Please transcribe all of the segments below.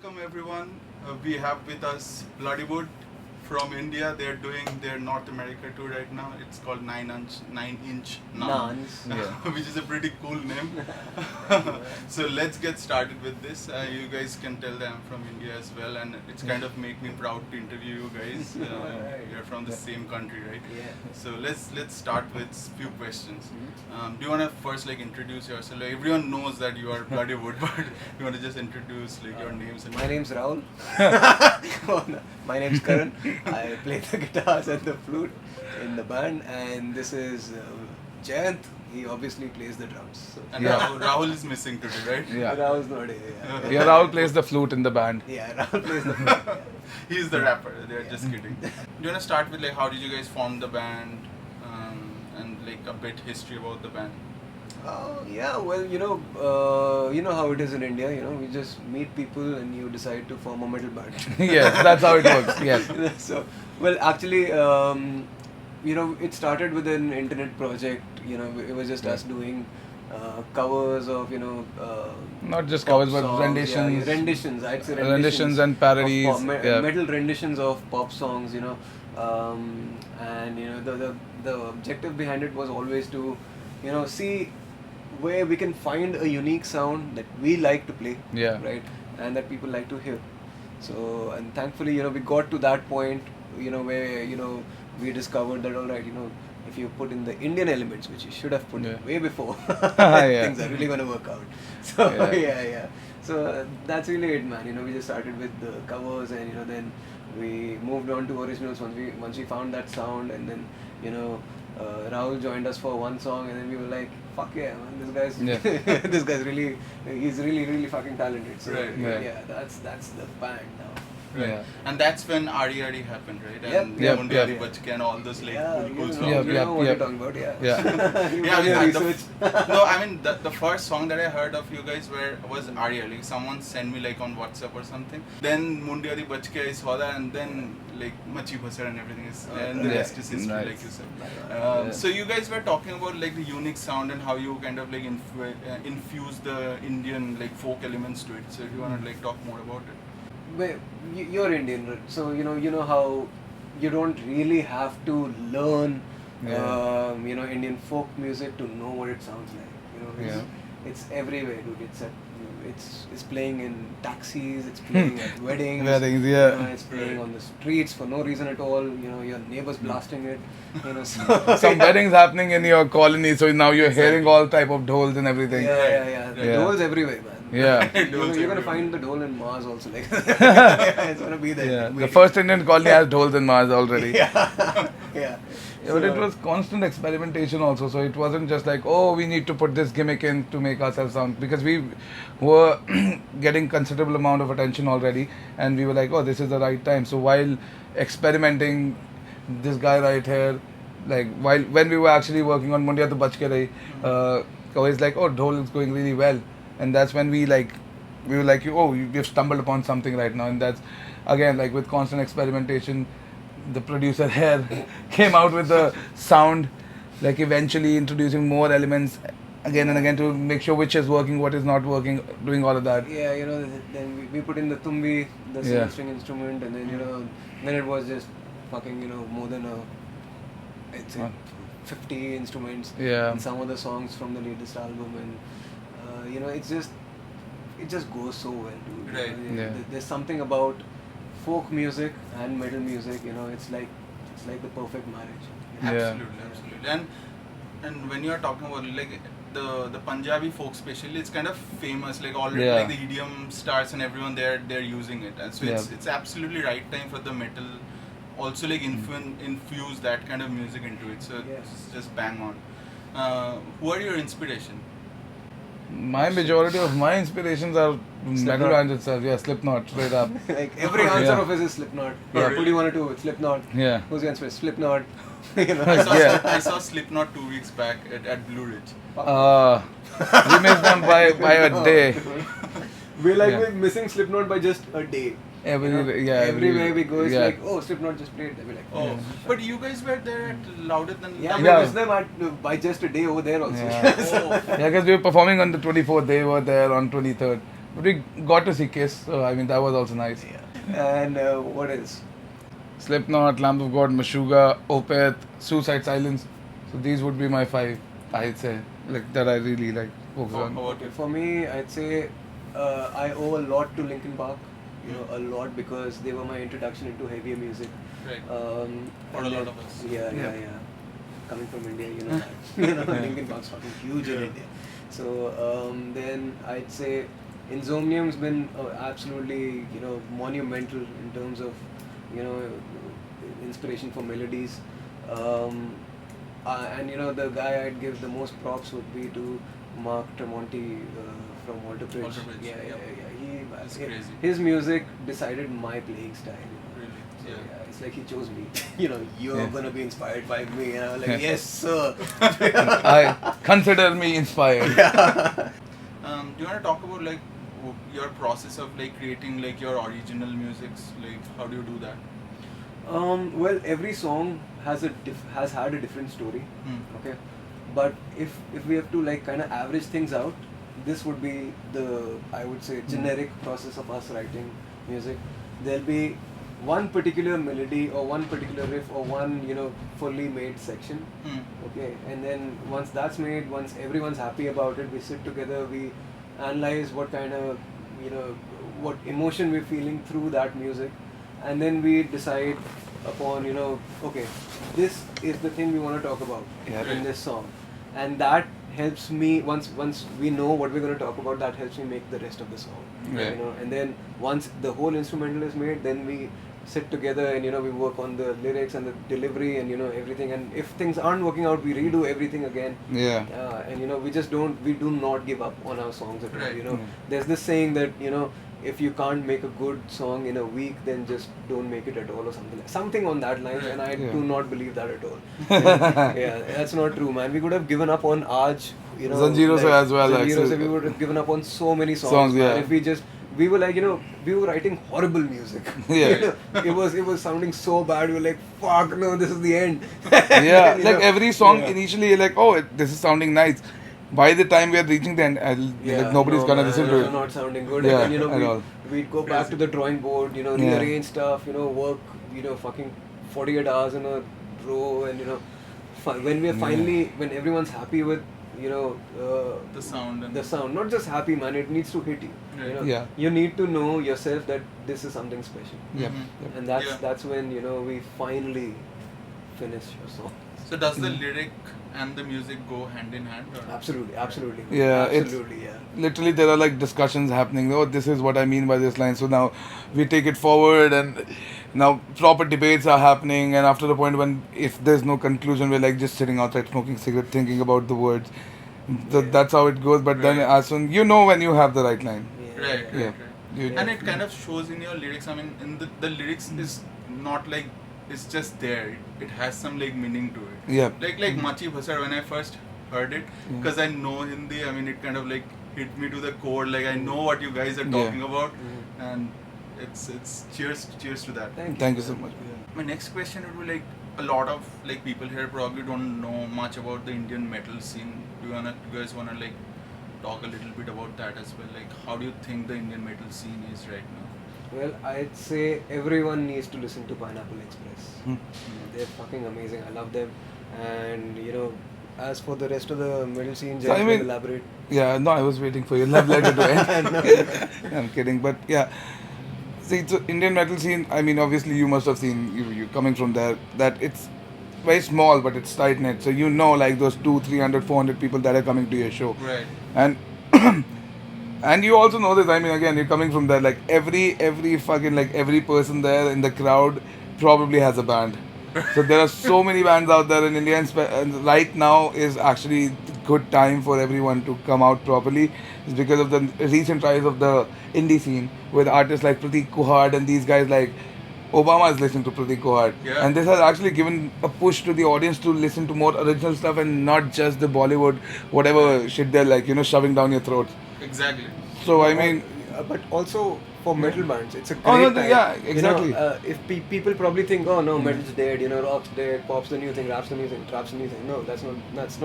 welcome everyone. We have with us Bloodywood from India. They're doing their North America tour right now. It's called 9-inch Naan, which is a pretty cool name. So let's get started with this. You guys can tell that I'm from India as well, and it's kind of make me proud to interview you guys. You're from the same country, right? Yeah. So let's start with few questions. Do you want to first introduce yourself? Everyone knows that you are Bloodywood, but you want to just introduce your names and My name's Rahul. Oh, no. My name's Karan. I play the guitars and the flute in the band, and this is Jayant. He obviously plays the drums. So. And Rahul is missing today, right? Yeah. Rahul's not here. Yeah, Rahul plays the flute in the band. Yeah, Rahul plays the flute. Yeah. He's the rapper. They're just kidding. Do you want to start with how did you guys form the band, and a bit history about the band? Yeah, well, you know how it is in India. We just meet people and you decide to form a metal band. Yes, that's how it works. Yes. So, well, actually, it started with an internet project. It was just us doing covers of Not just covers, but songs, renditions. Renditions. I'd say Renditions and parodies. of metal renditions of pop songs. And the objective behind it was always to see where we can find a unique sound that we like to play, Yeah. right, and that people like to hear. So, and thankfully, we got to that point, where we discovered that if you put in the Indian elements, which you should have put in way before, things are really going to work out. So yeah. So that's really it, man. We just started with the covers, and then we moved on to originals once we found that sound, and then Rahul joined us for one song, and then we were like, fuck yeah, man, this guy's this guy's he's really fucking talented. So Right. that's the band now. Right. Yeah. And that's when RE happened, right? Yep. And Yep. Mundi Adi Bachke and all those cool songs. Yep. You know what you're talking about, yeah. Yeah. You've Yeah, done your and research. the first song that I heard of you guys was Arya. Someone sent me on WhatsApp or something. Then Mundi Adi Bachke I saw that, and then Machi Bhasar and everything is, and the rest is history, Nice. like you said. So you guys were talking about the unique sound and how you kind of infuse the Indian folk elements to it. So if you want to talk more about it. Well, you're Indian, right? So you know how you don't really have to learn Indian folk music to know what it sounds like. It's everywhere, dude. It's playing in taxis, it's playing at weddings, it's playing on the streets for no reason at all. Your neighbors blasting it. So Some weddings happening in your colony, so now you're hearing all type of dhols and everything. Yeah. The dholes everywhere, man. Yeah. You're gonna find the dhol in Mars also, it's gonna be there. Yeah. The first Indian colony has dhols in Mars already. Yeah. But it was constant experimentation also, so it wasn't just we need to put this gimmick in to make ourselves sound, because we were getting considerable amount of attention already, and we were like, this is the right time. So while experimenting, this guy right here, when we were actually working on Mundiya to Bachke Rahi, always dhol is going really well, and that's when we were like, we've stumbled upon something right now, and that's again with constant experimentation. The producer here came out with the sound, eventually introducing more elements again and again to make sure which is working, what is not working, doing all of that. Yeah, then we put in the tumbi, the single string instrument, and then then it was just fucking more than I'd say 50 instruments in some of the songs from the latest album, and it just goes so well, dude. Right. There's something about folk music and metal music, it's like the perfect marriage. Absolutely. And when you are talking about the Punjabi folk especially, it's kind of famous, already the EDM stars and everyone they're using it, and so it's absolutely right time for the metal also infuse that kind of music into it. So it's just bang on. Who are your inspiration? My majority of my inspirations are metal bands itself. Yeah, Slipknot, straight up. Every answer of his is Slipknot. Who do you want to do with? Slipknot. Yeah. Who's your inspiration? Slipknot. I saw Slipknot 2 weeks back at Blue Ridge. We missed them by a day. We're missing Slipknot by just a day. Everywhere we go, it's Slipknot just played. We're like, But you guys were there at Louder Than we missed them by just a day over there also. Yeah, because we were performing on the 24th. They were there on 23rd. But we got to see Kiss, so I mean that was also nice. Yeah. And what else? Slipknot, Lamb of God, Meshuggah, Opeth, Suicide Silence. So these would be my 5, I'd say, like that I really like focus on. Okay. For me, I'd say I owe a lot to Linkin Park. You know, a lot, because they were my introduction into heavier music. Right. For a lot of us. Yeah. Coming from India, you know, Linkin Park's fucking huge in India. So then I'd say Insomnium's been absolutely, you know, monumental in terms of, you know, inspiration for melodies. And you know, the guy I'd give the most props would be to Mark Tremonti from Walter Bridge. Yeah. That's crazy. His music decided my playing style. You know? Really? So, Yeah. it's like he chose me. You know, you're gonna be inspired by me, and I was like, Yeah. yes, sir. I consider me inspired. Do you want to talk about like your process of like creating like your original musics? Like how do you do that? Well, every song has had a different story. Okay, but if we have to like kind of average things out, this would be the, I would say, generic process of us writing music. There'll be one particular melody or one particular riff or one, you know, fully made section. Okay, and then once that's made, once everyone's happy about it, we sit together, we analyze what kind of, you know, what emotion we're feeling through that music, and then we decide upon, you know, okay, this is the thing we want to talk about in this song, and that helps me, once we know what we're going to talk about, that helps me make the rest of the song. You know, and then once the whole instrumental is made, then we sit together and, you know, we work on the lyrics and the delivery and, you know, everything, and if things aren't working out, we redo everything again. And you know, we do not give up on our songs at all. You know, there's this saying that, you know, if you can't make a good song in a week, then just don't make it at all, or something on that line. And I do not believe that at all. That's not true, man. We could have given up on Aj, you know, Zanjeero Se as well. Zanjeero Se, we would have given up on so many songs, man. If we were like, you know, we were writing horrible music. You know, it was sounding so bad. We were like, fuck no, this is the end. Like every song initially, you're like, oh, this is sounding nice. By the time we are reaching the end, like nobody's gonna listen to it. It's not sounding good. And then, you know, we'd go back to the drawing board, you know, rearrange stuff, you know, work, you know, fucking 48 hours in a row, and, you know, when we are finally, when everyone's happy with, you know, the sound, not just happy, man, it needs to hit you. You know, you need to know yourself that this is something special. And that's when, you know, we finally finish your song. So does the lyric and the music go hand in hand? Or? Absolutely. Literally, there are like discussions happening. Oh, this is what I mean by this line. So now we take it forward, and now proper debates are happening. And after the point when, if there's no conclusion, we're like just sitting outside smoking cigarette, thinking about the words. That's how it goes. But then, as soon you know when you have the right line. Right. And it kind of shows in your lyrics. I mean, in the lyrics is not like it's just there. It has some like meaning to it. Like Machi Bhasar, when I first heard it, because I know Hindi, I mean, it kind of like hit me to the core. Like I know what you guys are talking about, and it's cheers to that. Thank you so much. My next question would be like, a lot of like people here probably don't know much about the Indian metal scene. Do you guys wanna like talk a little bit about that as well? Like, how do you think the Indian metal scene is right now? Well, I'd say everyone needs to listen to Pineapple Express. They're fucking amazing. I love them. And, you know, as for the rest of the metal scene, just elaborate. I was waiting for your love letter to end. I'm kidding, but yeah. See, so Indian metal scene, I mean, obviously you must have seen, you coming from there, that it's very small, but it's tight-knit. So you know, like those 200, 300, 400 people that are coming to your show. Right. And and you also know this, I mean, again, you're coming from there, like every fucking, like every person there in the crowd probably has a band. So there are so many bands out there in India, and right now is actually good time for everyone to come out properly. It's because of the recent rise of the indie scene with artists like Pratik Kuhad and these guys, like Obama is listening to Pratik Kuhad. And this has actually given a push to the audience to listen to more original stuff and not just the Bollywood, whatever shit they're like, you know, shoving down your throat. Exactly. So I mean, but also for metal bands. It's a great Oh, no, time. yeah, exactly. You know, if people probably think, oh no, metal's dead. You know, rock's dead. Pop's the new thing. Rap's the new thing. Trap's the new thing. No, that's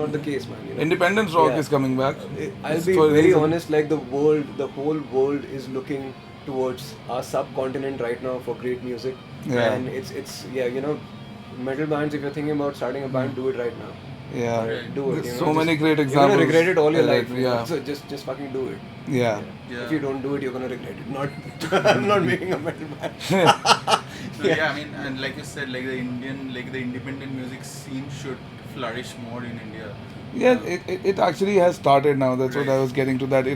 not the case, man. You know? Independence rock Yeah. is coming back. I'll It's be for a very reason. honest. Like the whole world is looking towards our subcontinent right now for great music. Yeah. And it's you know, metal bands. If you're thinking about starting a band, do it right now. Yeah. Right. Do it. There's You know, so just- many great You're examples. gonna regret it all your life. You know? Yeah. So just fucking do it. Yeah. Yeah. If you don't do it, you're gonna regret it. Not I'm not making a metal band. So yeah, I mean, and like you said, like the independent music scene should flourish more in India. Yeah, it actually has started now. That's what I was getting to. That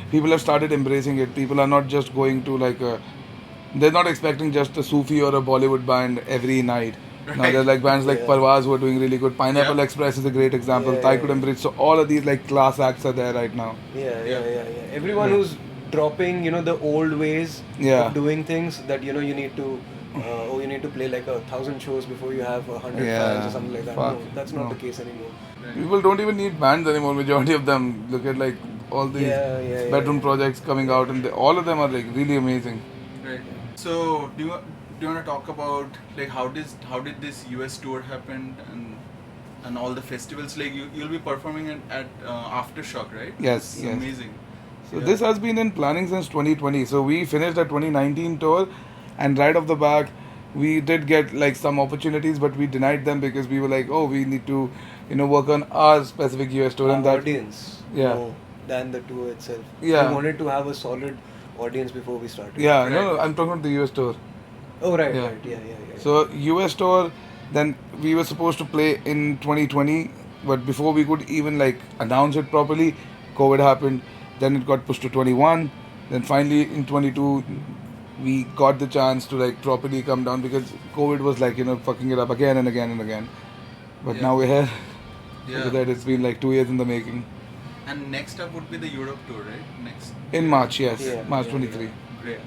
people have started embracing it. People are not just going to they're not expecting just a Sufi or a Bollywood band every night. Now Right. there's like bands like Yeah. Parvaz who are doing really good. Pineapple Yeah. Express is a great example. Yeah, Thaikudam yeah. Bridge. So all of these like class acts are there right now. Yeah. Everyone who's dropping, you know, the old ways Yeah. of doing things that you know you need to. You need to play like 1,000 shows before you have 100 Yeah. fans or something like that. Fuck. No, that's not No. the case anymore. People don't even need bands anymore. Majority of them. Look at like all these Yeah, bedroom yeah. projects coming out, and all of them are like really amazing. Right. So do you want to talk about like how did this US tour happen and all the festivals? Like you'll be performing at Aftershock, right? Yes, It's yes. amazing. So Yeah. this has been in planning since 2020. So we finished the 2019 tour, and right off the back, we did get like some opportunities, but we denied them because we were like, oh, we need to, work on our specific US tour, and Our that audience Yeah. more than the tour itself. Yeah. We wanted to have a solid audience before we started. yeah, Right. no, I'm talking about the US tour. Oh right, Yeah. right, yeah. So US tour, then we were supposed to play in 2020, but before we could even like announce it properly, COVID happened. Then it got pushed to 21. Then finally in 22, we got the chance to like properly come down because COVID was like fucking it up again and again and again. But Yeah. now we're here. Yeah. Look at that, it's been like 2 years in the making. And next up would be the Europe tour, right? Next. In March, yes, Yeah, March yeah, 23. Great.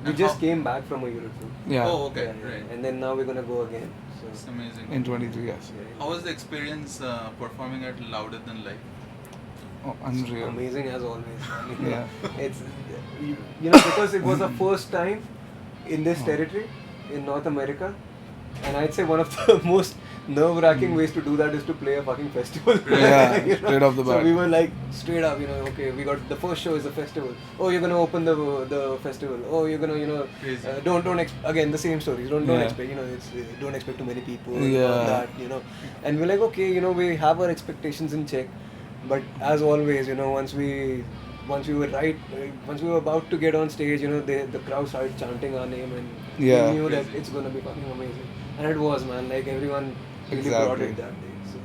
We And just how- came back from a Europe tour. Yeah, Oh, okay, Yeah. right. And then now we're gonna go again. So It's amazing. in 23, yes. yeah. How was the experience performing at Louder Than Life? Oh, unreal. Amazing as always. Yeah. It's because it was our first time in this territory in North America, and I'd say one of the most nerve-wracking ways to do that is to play a fucking festival. Yeah, You know? straight off the So bat. we were like straight up, okay, we got the first show is a festival. Oh, you're gonna open the festival. Oh, you're gonna Crazy. again the same stories. Don't Yeah. expect don't expect too many people. Yeah. All that and we're like okay, we have our expectations in check, but as always, once we were about to get on stage, the crowd started chanting our name, and Yeah. we knew that Crazy. it's gonna be fucking amazing, and it was, man. Like everyone really Exactly. brought it that day. So.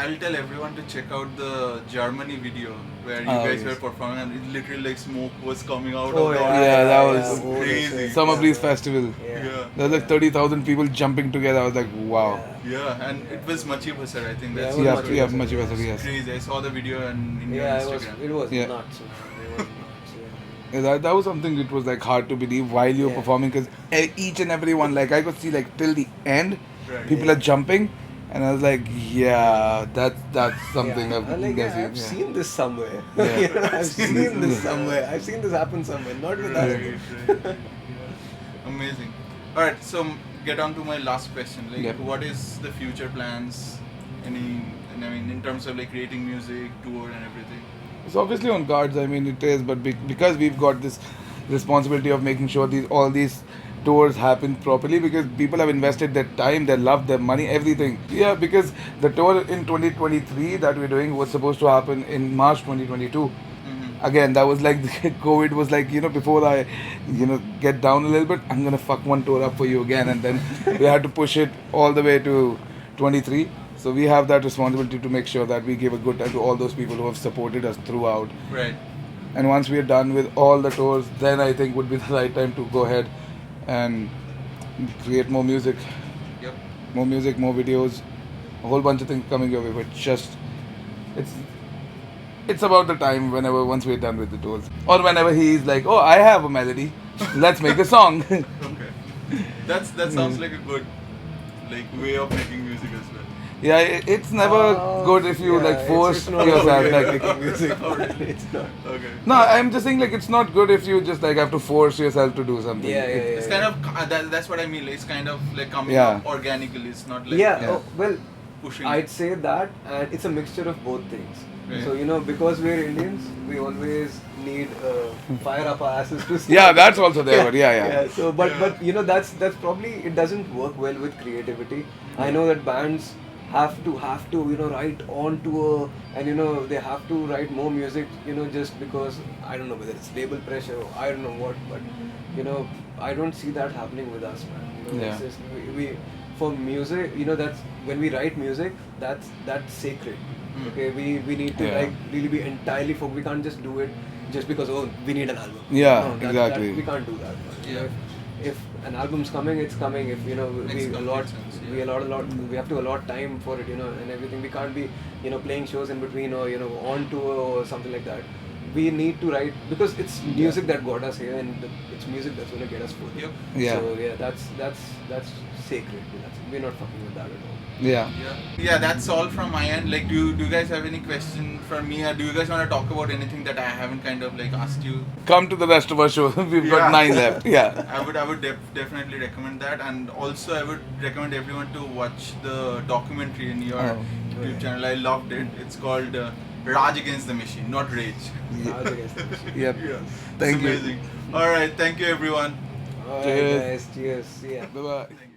I'll tell everyone to check out the Germany video where you Oh, guys yes. were performing and it literally like smoke was coming out Oh, of the yeah. audience. Yeah, that Yeah, was yeah, crazy. Summer Yeah. Breeze Festival. Yeah. Yeah. There was like 30,000 people jumping together. I was like, wow. Yeah, and it was Machi Bhasar, I think. Yeah, That's it was Yeah, Machi yeah, Bhasar. much better, yes. crazy. I saw the video on Indian Yeah, Instagram. it was Yeah. nuts, man. It was nuts. Yeah. Yeah, that was something it was like hard to believe while you were Yeah. performing because each and every one, like I could see like till the end, Right. people are jumping, and I was like, yeah, that's something Yeah. I've I'm like, never I've seen. seen this somewhere. Yeah. I've seen this somewhere. I've seen this happen somewhere. Not with us. Right. Yeah. Amazing. Alright, so get on to my last question. Like, Yep. what is the future plans? In terms of like creating music, tour, and everything. It's obviously on cards. I mean, it is, but because we've got this responsibility of making sure all these tours happen properly because people have invested their time, their love, their money, everything. Yeah, because the tour in 2023 that we're doing was supposed to happen in March 2022. Again, that was like COVID was like, before I, get down a little bit, I'm gonna fuck one tour up for you again, and then we had to push it all the way to 23. So we have that responsibility to make sure that we give a good time to all those people who have supported us throughout. Right. And once we are done with all the tours, then I think would be the right time to go ahead and create more music. Yep. More music, more videos, a whole bunch of things coming your way. But it's about the time once we're done with the tours. Or whenever he's like, oh, I have a melody, let's make a song. Okay. That sounds like a good way of making music as well. Yeah, it's never good if you like force it's not yourself. good Like, making music. It's not. Okay. no, I'm just saying like it's not good if you just like have to force yourself to do something. Yeah. It's kind of that's what I mean. Like, it's kind of like coming Yeah. up organically. It's not like Yeah. Yeah. Oh, well, pushing. I'd say that, and it's a mixture of both things. Right. So because we're Indians, we always need fire up our asses to. Yeah, that's also there. But yeah. So, but that's probably it doesn't work well with creativity. I know that bands have to write on tour, and they have to write more music, just because I don't know whether it's label pressure or I don't know what, but I don't see that happening with us, man. Yeah. It's just, we for music, that's when we write music, that's sacred. Okay, we need to Yeah. like really be entirely we can't just do it just because we need an album. Yeah, No, exactly. we can't do that. Man. Yeah. If an album's coming, it's coming. If Makes we complete sense, yeah. we have to allot time for it, and everything. We can't be playing shows in between or on tour or something like that. We need to write because it's music that got us here, and it's music that's gonna get us further. Yep. Yeah. So yeah, that's sacred. We're not fucking with that at all. Yeah. Yeah, that's all from my end. Like, do you guys have any question for me, or do you guys want to talk about anything that I haven't kind of like asked you? Come to the rest of our show. We've got 9 left. Yeah. I would definitely recommend that, and also I would recommend everyone to watch the documentary in your YouTube channel. I loved it. It's called Raj Against the Machine, not Rage. Raj Against the Machine. Yep. Yeah. Thank It's you. amazing. All right, thank you everyone. Alright Cheers. guys, cheers. See ya. Bye bye. Thank you.